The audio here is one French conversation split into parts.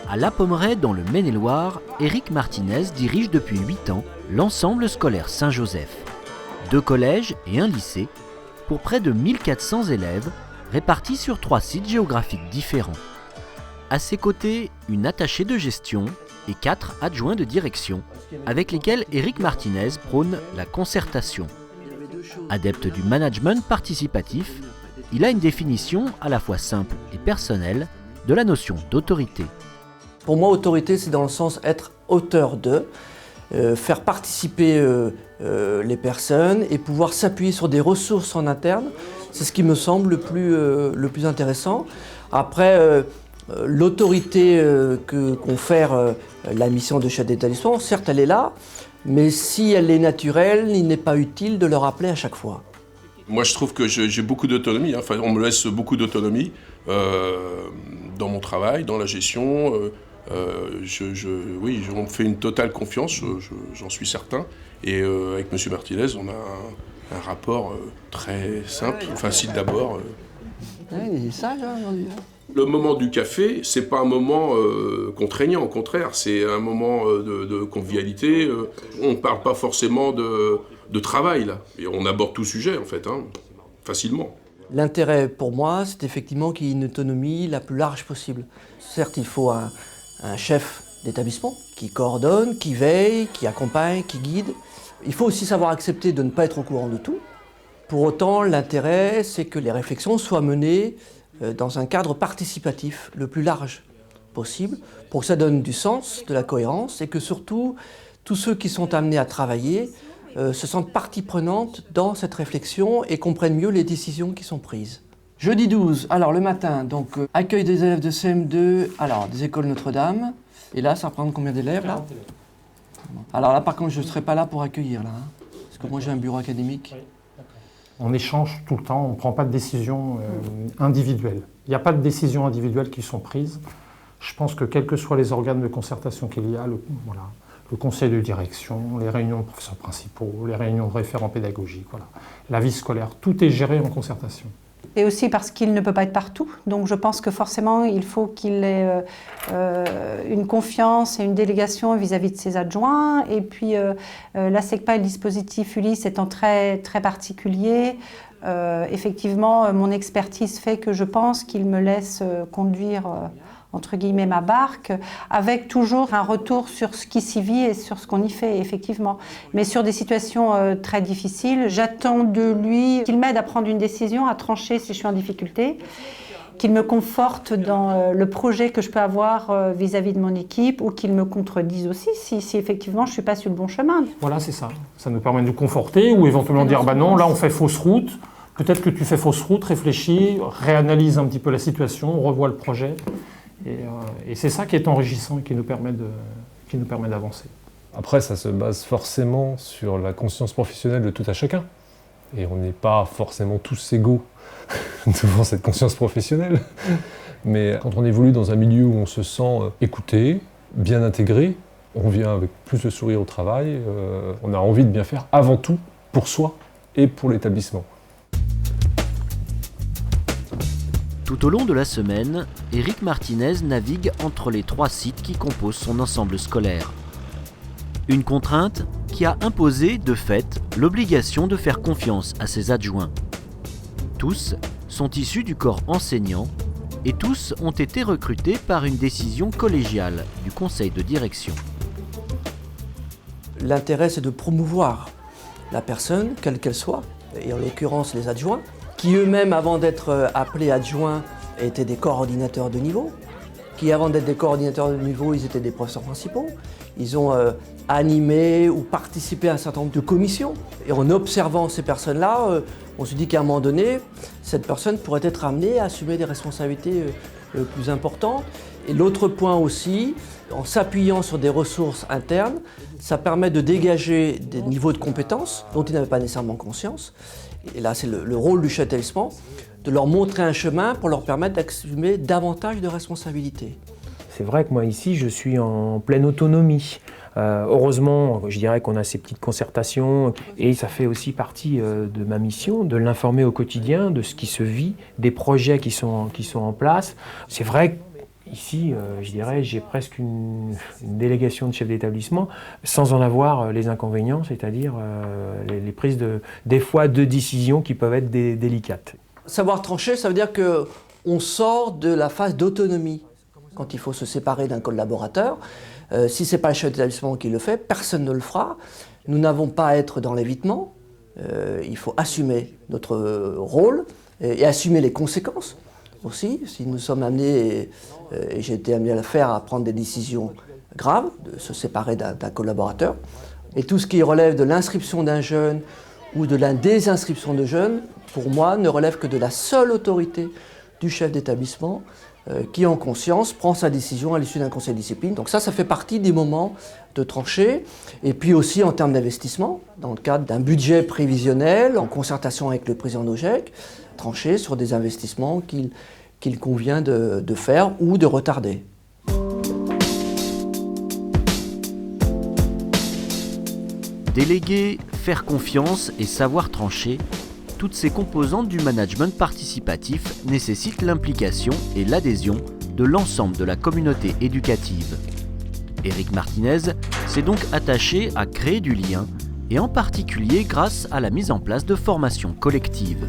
À La Pommeraye, dans le Maine-et-Loire, Éric Martinez dirige depuis 8 ans l'ensemble scolaire Saint-Joseph. 2 collèges et un lycée, pour près de 1400 élèves, répartis sur 3 sites géographiques différents. À ses côtés, une attachée de gestion et 4 adjoints de direction, avec lesquels Éric Martinez prône la concertation. Adepte du management participatif, il a une définition à la fois simple et personnelle de la notion d'autorité. Pour moi, autorité, c'est dans le sens être auteur de, faire participer les personnes et pouvoir s'appuyer sur des ressources en interne. C'est ce qui me semble le plus intéressant. Après, l'autorité que confère la mission de chef d'établissement, certes, elle est là, mais si elle est naturelle, il n'est pas utile de le rappeler à chaque fois. Moi, je trouve que j'ai beaucoup d'autonomie. Enfin, on me laisse beaucoup d'autonomie dans mon travail, dans la gestion. Oui, on me fait une totale confiance, j'en suis certain. Et avec M. Martinez, on a un rapport très simple, facile d'abord. Ouais, il est sage aujourd'hui. Le moment du café, c'est pas un moment contraignant, au contraire, c'est un moment de convivialité. On ne parle pas forcément de travail, là. Et on aborde tout sujet, en fait, facilement. L'intérêt pour moi, c'est effectivement qu'il y ait une autonomie la plus large possible. Certes, il faut un chef d'établissement qui coordonne, qui veille, qui accompagne, qui guide. Il faut aussi savoir accepter de ne pas être au courant de tout. Pour autant, l'intérêt, c'est que les réflexions soient menées dans un cadre participatif le plus large possible, pour que ça donne du sens, de la cohérence, et que surtout, tous ceux qui sont amenés à travailler se sentent partie prenante dans cette réflexion et comprennent mieux les décisions qui sont prises. Jeudi 12, alors le matin, donc accueil des élèves de CM2, alors des écoles Notre-Dame, et là ça représente combien d'élèves là? Alors là par contre je ne serai pas là pour accueillir là, parce que moi j'ai un bureau académique. On échange tout le temps, on ne prend pas de décision individuelle. Il n'y a pas de décisions individuelles qui sont prises. Je pense que quels que soient les organes de concertation qu'il y a, le conseil de direction, les réunions de professeurs principaux, les réunions de référents pédagogiques, la vie scolaire, tout est géré en concertation. Et aussi parce qu'il ne peut pas être partout. Donc je pense que forcément, il faut qu'il ait une confiance et une délégation vis-à-vis de ses adjoints. Et puis la SECPA et le dispositif Ulysse étant très, très particulier, effectivement, mon expertise fait que je pense qu'il me laisse conduire entre guillemets ma barque, avec toujours un retour sur ce qui s'y vit et sur ce qu'on y fait, effectivement. Mais sur des situations très difficiles, j'attends de lui qu'il m'aide à prendre une décision, à trancher si je suis en difficulté, qu'il me conforte dans le projet que je peux avoir vis-à-vis de mon équipe, ou qu'il me contredise aussi si effectivement je ne suis pas sur le bon chemin. Voilà, c'est ça. Ça nous permet de nous conforter, ou éventuellement dire, non, là on fait fausse route, peut-être que tu fais fausse route, réfléchis, réanalyse un petit peu la situation, revois le projet. Et c'est ça qui est enrichissant et qui nous permet d'avancer. Après, ça se base forcément sur la conscience professionnelle de tout à chacun. Et on n'est pas forcément tous égaux devant cette conscience professionnelle. Mais quand on évolue dans un milieu où on se sent écouté, bien intégré, on vient avec plus de sourire au travail, on a envie de bien faire avant tout pour soi et pour l'établissement. Tout au long de la semaine, Éric Martinez navigue entre les 3 sites qui composent son ensemble scolaire. Une contrainte qui a imposé, de fait, l'obligation de faire confiance à ses adjoints. Tous sont issus du corps enseignant et tous ont été recrutés par une décision collégiale du conseil de direction. L'intérêt, c'est de promouvoir la personne, quelle qu'elle soit, et en l'occurrence les adjoints, qui eux-mêmes, avant d'être appelés adjoints, étaient des coordinateurs de niveau, qui avant d'être des coordinateurs de niveau, ils étaient des professeurs principaux. Ils ont animé ou participé à un certain nombre de commissions. Et en observant ces personnes-là, on se dit qu'à un moment donné, cette personne pourrait être amenée à assumer des responsabilités plus importantes. Et l'autre point aussi, en s'appuyant sur des ressources internes, ça permet de dégager des niveaux de compétences dont ils n'avaient pas nécessairement conscience. Et là, c'est le rôle du chef d'établissement, de leur montrer un chemin pour leur permettre d'assumer davantage de responsabilités. C'est vrai que moi ici, je suis en pleine autonomie. Heureusement, je dirais qu'on a ces petites concertations et ça fait aussi partie de ma mission, de l'informer au quotidien, de ce qui se vit, des projets qui sont en place. C'est vrai Ici, je dirais, j'ai presque une délégation de chef d'établissement sans en avoir les inconvénients, c'est-à-dire les prises des fois de décisions qui peuvent être délicates. Savoir trancher, ça veut dire qu'on sort de la phase d'autonomie. Quand il faut se séparer d'un collaborateur, si ce n'est pas le chef d'établissement qui le fait, personne ne le fera. Nous n'avons pas à être dans l'évitement. Il faut assumer notre rôle et assumer les conséquences aussi. Si nous sommes amenés, et j'ai été amené à le faire, à prendre des décisions graves, de se séparer d'un collaborateur, et tout ce qui relève de l'inscription d'un jeune ou de la désinscription de jeunes, pour moi, ne relève que de la seule autorité du chef d'établissement qui, en conscience, prend sa décision à l'issue d'un conseil de discipline. Donc ça fait partie des moments de trancher. Et puis aussi en termes d'investissement, dans le cadre d'un budget prévisionnel, en concertation avec le président d'OGEC, trancher sur des investissements qu'il convient de faire ou de retarder. Déléguer, faire confiance et savoir trancher, toutes ces composantes du management participatif nécessitent l'implication et l'adhésion de l'ensemble de la communauté éducative. Éric Martinez s'est donc attaché à créer du lien, et en particulier grâce à la mise en place de formations collectives.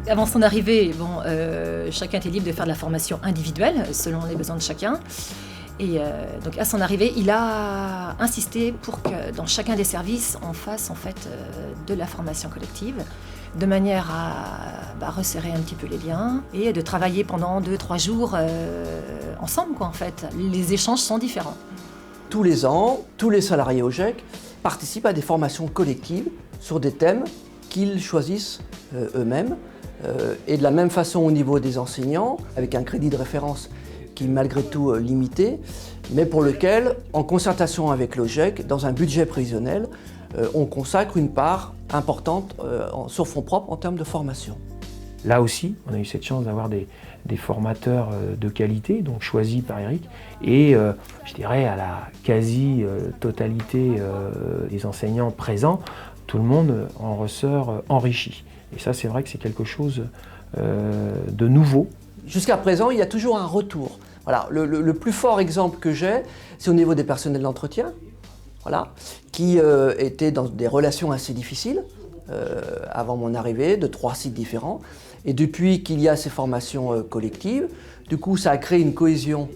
Avant son arrivée, chacun était libre de faire de la formation individuelle selon les besoins de chacun. Et donc à son arrivée, il a insisté pour que dans chacun des services, on fasse en fait de la formation collective, de manière à resserrer un petit peu les liens et de travailler pendant 2-3 jours ensemble, quoi, en fait. Les échanges sont différents. Tous les ans, tous les salariés OGEC participent à des formations collectives sur des thèmes qu'ils choisissent eux-mêmes. Et de la même façon au niveau des enseignants, avec un crédit de référence qui est malgré tout limité, mais pour lequel, en concertation avec l'OGEC, dans un budget prévisionnel, on consacre une part importante sur fonds propres en termes de formation. Là aussi, on a eu cette chance d'avoir des formateurs de qualité, donc choisis par Éric, et je dirais à la quasi-totalité des enseignants présents, tout le monde en ressort enrichi. Et ça, c'est vrai que c'est quelque chose de nouveau. Jusqu'à présent, il y a toujours un retour. Voilà, le plus fort exemple que j'ai, c'est au niveau des personnels d'entretien, voilà, qui étaient dans des relations assez difficiles avant mon arrivée, de 3 sites différents. Et depuis qu'il y a ces formations collectives, du coup, ça a créé une cohésion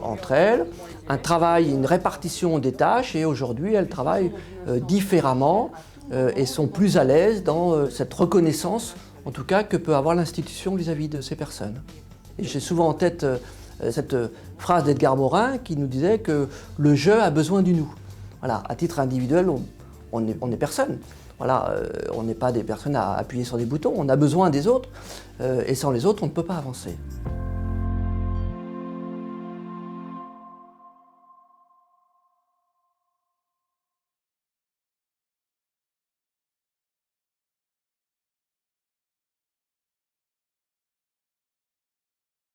entre elles, un travail, une répartition des tâches, et aujourd'hui, elles travaillent différemment et sont plus à l'aise dans cette reconnaissance, en tout cas, que peut avoir l'institution vis-à-vis de ces personnes. Et j'ai souvent en tête cette phrase d'Edgar Morin qui nous disait que le jeu a besoin du nous. Voilà, à titre individuel, on n'est personne. Voilà, on n'est pas des personnes à appuyer sur des boutons, on a besoin des autres, et sans les autres, on ne peut pas avancer.